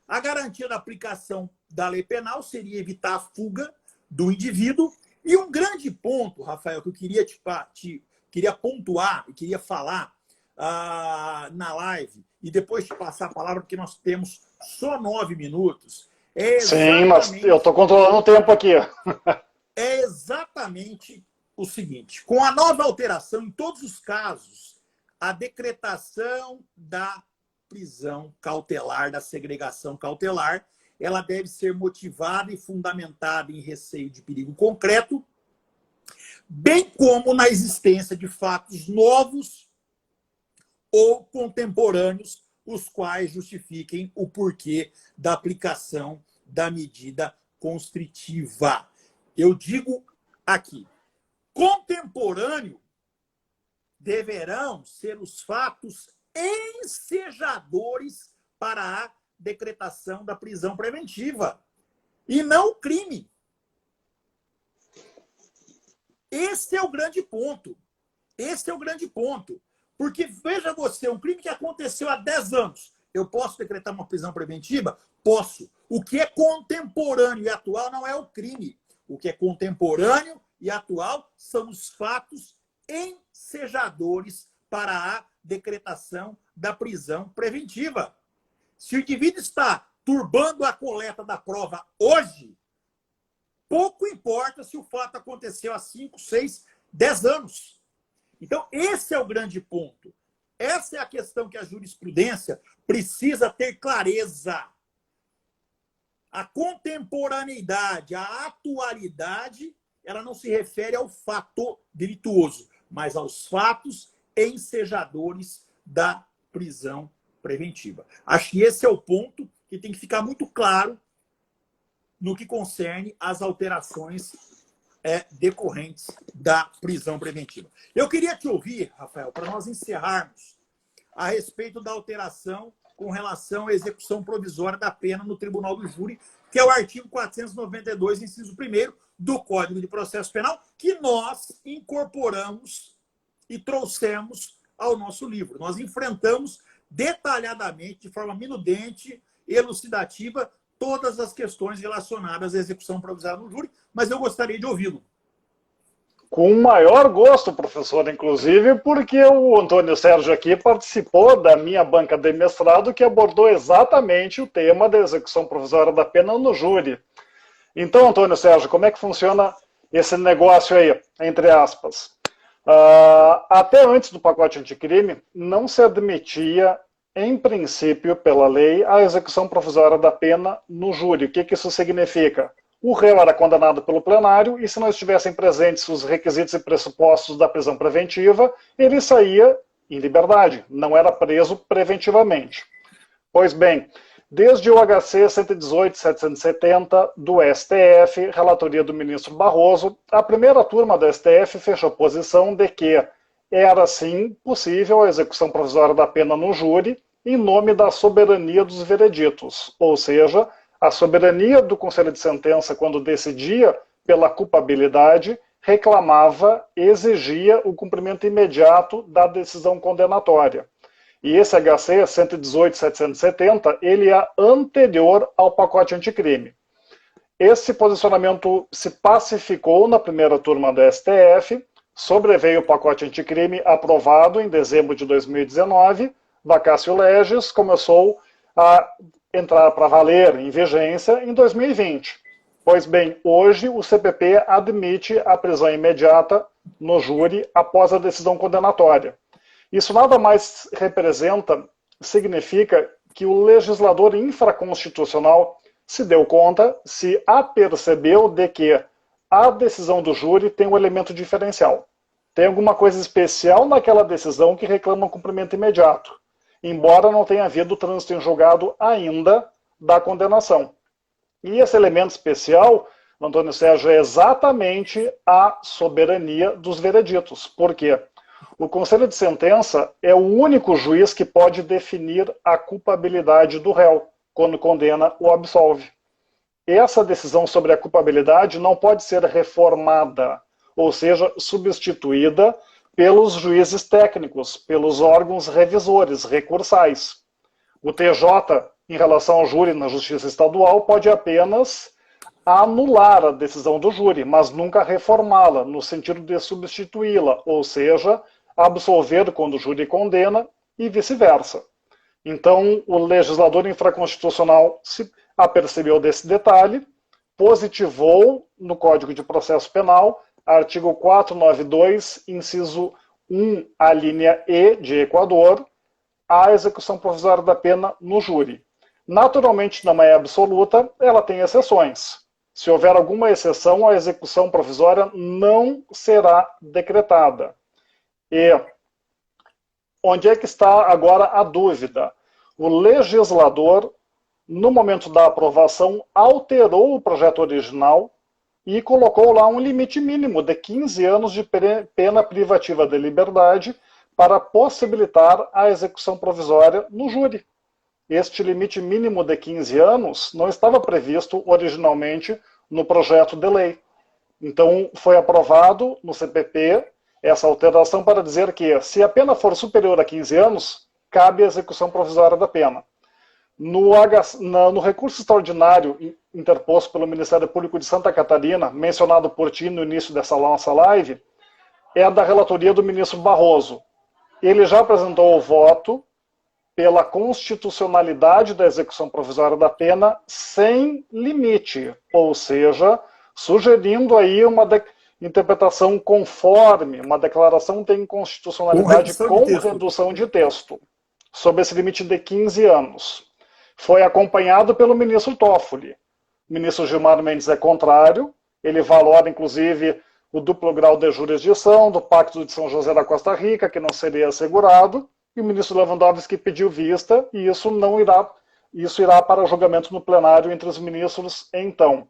A garantia da aplicação da lei penal seria evitar a fuga do indivíduo. E um grande ponto, Rafael, que eu queria pontuar e queria falar na live, e depois te passar a palavra, porque nós temos só 9 minutos. Sim, mas eu estou controlando o tempo aqui. É exatamente o seguinte: com a nova alteração, em todos os casos, a decretação da prisão cautelar, da segregação cautelar, ela deve ser motivada e fundamentada em receio de perigo concreto, bem como na existência de fatos novos ou contemporâneos, os quais justifiquem o porquê da aplicação da medida constritiva. Eu digo aqui, contemporâneo deverão ser os fatos ensejadores para a decretação da prisão preventiva. E não o crime. Esse é o grande ponto. Esse é o grande ponto. Porque, veja você, um crime que aconteceu há 10 anos, eu posso decretar uma prisão preventiva? Posso. O que é contemporâneo e atual não é o crime. O que é contemporâneo e atual são os fatos ensejadores para a decretação da prisão preventiva. Se o indivíduo está turbando a coleta da prova hoje, pouco importa se o fato aconteceu há 5, 6, 10 anos. Então, esse é o grande ponto. Essa é a questão que a jurisprudência precisa ter clareza. A contemporaneidade, a atualidade, ela não se refere ao fato delituoso, mas aos fatos ensejadores da prisão preventiva. Acho que esse é o ponto que tem que ficar muito claro no que concerne às alterações decorrentes da prisão preventiva. Eu queria te ouvir, Rafael, para nós encerrarmos, a respeito da alteração com relação à execução provisória da pena no Tribunal do Júri, que é o artigo 492, inciso 1º do Código de Processo Penal, que nós incorporamos e trouxemos ao nosso livro. Nós enfrentamos detalhadamente, de forma minudente, elucidativa, todas as questões relacionadas à execução provisória no júri, mas eu gostaria de ouvi-lo. Com o maior gosto, professor, inclusive, porque o Antônio Sérgio aqui participou da minha banca de mestrado que abordou exatamente o tema da execução provisória da pena no júri. Então, Antônio Sérgio, como é que funciona esse negócio aí, entre aspas? Até antes do pacote anticrime, não se admitia, em princípio, pela lei, a execução provisória da pena no júri. O que isso significa? O réu era condenado pelo plenário e, se não estivessem presentes os requisitos e pressupostos da prisão preventiva, ele saía em liberdade, não era preso preventivamente. Pois bem, desde o HC 118/770 do STF, relatoria do ministro Barroso, a primeira turma do STF fechou posição de que era, sim, possível a execução provisória da pena no júri em nome da soberania dos vereditos, ou seja, a soberania do Conselho de Sentença, quando decidia pela culpabilidade, reclamava, exigia o cumprimento imediato da decisão condenatória. E esse HC 118/770, ele é anterior ao pacote anticrime. Esse posicionamento se pacificou na primeira turma do STF, sobreveio o pacote anticrime aprovado em dezembro de 2019, vacatio legis começou a entrar para valer em vigência em 2020. Pois bem, hoje o CPP admite a prisão imediata no júri após a decisão condenatória. Isso nada mais significa que o legislador infraconstitucional se deu conta, se apercebeu de que a decisão do júri tem um elemento diferencial. Tem alguma coisa especial naquela decisão que reclama um cumprimento imediato, embora não tenha havido trânsito em julgado ainda da condenação. E esse elemento especial, Antônio Sérgio, é exatamente a soberania dos vereditos. Por quê? O Conselho de Sentença é o único juiz que pode definir a culpabilidade do réu, quando condena ou absolve. Essa decisão sobre a culpabilidade não pode ser reformada, ou seja, substituída pelos juízes técnicos, pelos órgãos revisores, recursais. O TJ, em relação ao júri na Justiça Estadual, pode apenas anular a decisão do júri, mas nunca reformá-la, no sentido de substituí-la, ou seja, absolver quando o júri condena e vice-versa. Então, o legislador infraconstitucional se apercebeu desse detalhe, positivou no Código de Processo Penal, artigo 492, inciso 1, a linha E de Equador, a execução provisória da pena no júri. Naturalmente, não é absoluta, ela tem exceções. Se houver alguma exceção, a execução provisória não será decretada. E onde é que está agora a dúvida? O legislador, no momento da aprovação, alterou o projeto original e colocou lá um limite mínimo de 15 anos de pena privativa de liberdade para possibilitar a execução provisória no júri. este limite mínimo de 15 anos não estava previsto originalmente no projeto de lei. Então, foi aprovado no CPP essa alteração para dizer que, se a pena for superior a 15 anos, cabe a execução provisória da pena. No recurso extraordinário interposto pelo Ministério Público de Santa Catarina, mencionado por ti no início dessa nossa live, é da relatoria do ministro Barroso. Ele já apresentou o voto pela constitucionalidade da execução provisória da pena sem limite, ou seja, sugerindo aí uma interpretação conforme, uma declaração de inconstitucionalidade com redução de texto, sob esse limite de 15 anos. Foi acompanhado pelo ministro Toffoli. O ministro Gilmar Mendes é contrário, ele valora, inclusive, o duplo grau de jurisdição do Pacto de São José da Costa Rica, que não seria assegurado, e o ministro Lewandowski pediu vista, e isso irá para julgamento no plenário entre os ministros então.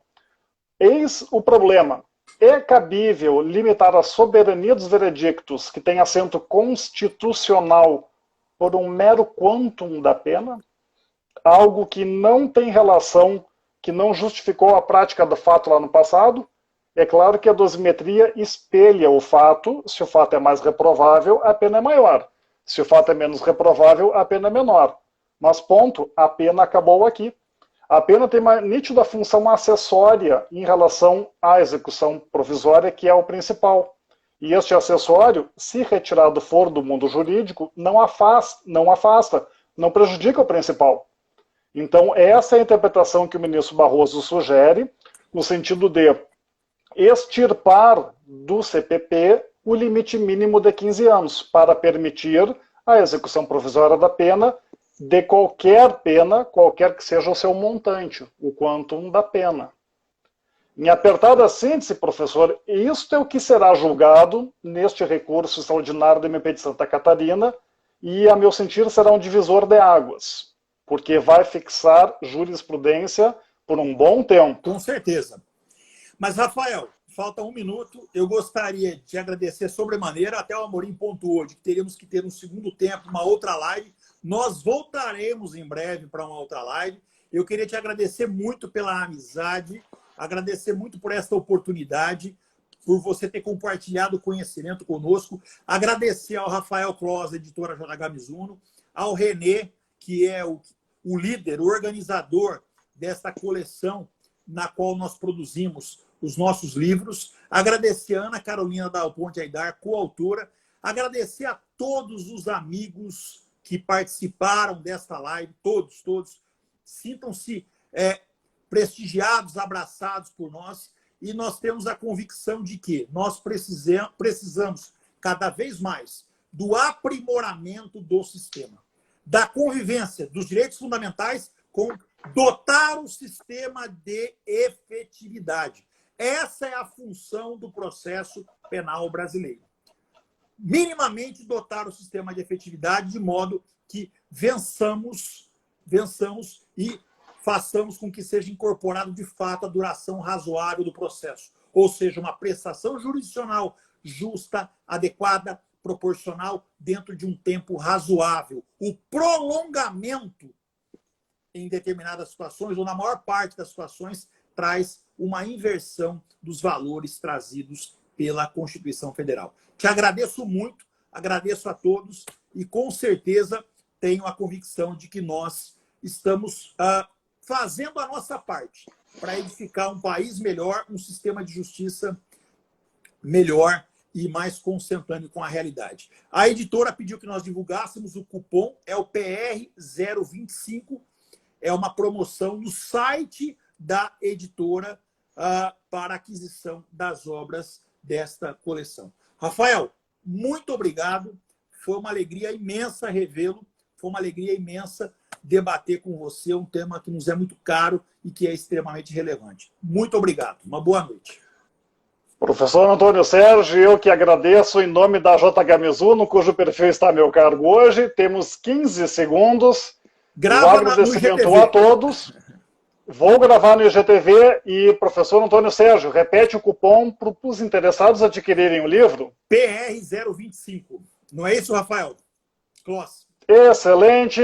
Eis o problema. É cabível limitar a soberania dos veredictos que têm assento constitucional por um mero quantum da pena? Algo que não tem relação, que não justificou a prática do fato lá no passado? É claro que a dosimetria espelha o fato. Se o fato é mais reprovável, a pena é maior. Se o fato é menos reprovável, a pena é menor. Mas, ponto, a pena acabou aqui. A pena tem uma nítida função acessória em relação à execução provisória, que é o principal. E este acessório, se retirado for do mundo jurídico, não afasta, não prejudica o principal. Então, essa é a interpretação que o ministro Barroso sugere, no sentido de extirpar do CPP o limite mínimo de 15 anos, para permitir a execução provisória da pena, de qualquer pena, qualquer que seja o seu montante, o quantum da pena. Em apertada síntese, professor, isto é o que será julgado neste recurso extraordinário do MP de Santa Catarina, e, a meu sentir, será um divisor de águas, porque vai fixar jurisprudência por um bom tempo. Com certeza. Mas, Rafael, falta 1 minuto. Eu gostaria de agradecer sobremaneira. Até o Amorim pontuou de que teríamos que ter um segundo tempo, uma outra live. Nós voltaremos em breve para uma outra live. Eu queria te agradecer muito pela amizade, agradecer muito por esta oportunidade, por você ter compartilhado conhecimento conosco. Agradecer ao Rafael Clos, editora JH Mizuno, ao Renê, que é o líder, o organizador desta coleção na qual nós produzimos os nossos livros. Agradecer a Ana Carolina Dal Ponte Aidar, coautora. Agradecer a todos os amigos que participaram desta live, todos. Sintam-se prestigiados, abraçados por nós. E nós temos a convicção de que nós precisamos cada vez mais do aprimoramento do sistema, da convivência dos direitos fundamentais com dotar o sistema de efetividade. Essa é a função do processo penal brasileiro. Minimamente dotar o sistema de efetividade de modo que vençamos e façamos com que seja incorporado de fato a duração razoável do processo. Ou seja, uma prestação jurisdicional justa, adequada, proporcional, dentro de um tempo razoável. O prolongamento em determinadas situações, ou na maior parte das situações, traz uma inversão dos valores trazidos pela Constituição Federal. Te agradeço muito, agradeço a todos e, com certeza, tenho a convicção de que nós estamos fazendo a nossa parte para edificar um país melhor, um sistema de justiça melhor e mais consentâneo com a realidade. A editora pediu que nós divulgássemos o cupom, é o PR025, é uma promoção no site da editora para aquisição das obras desta coleção. Rafael, muito obrigado. Foi uma alegria imensa revê-lo. Foi uma alegria imensa debater com você um tema que nos é muito caro e que é extremamente relevante. Muito obrigado. Uma boa noite. Professor Antônio Sérgio, eu que agradeço em nome da JH Mizuno, cujo perfil está a meu cargo hoje. Temos 15 segundos. Grava um agradecimento a todos. Vou gravar no IGTV e, professor Antônio Sérgio, repete o cupom para os interessados adquirirem o livro. PR025. Não é isso, Rafael? Close. Excelente.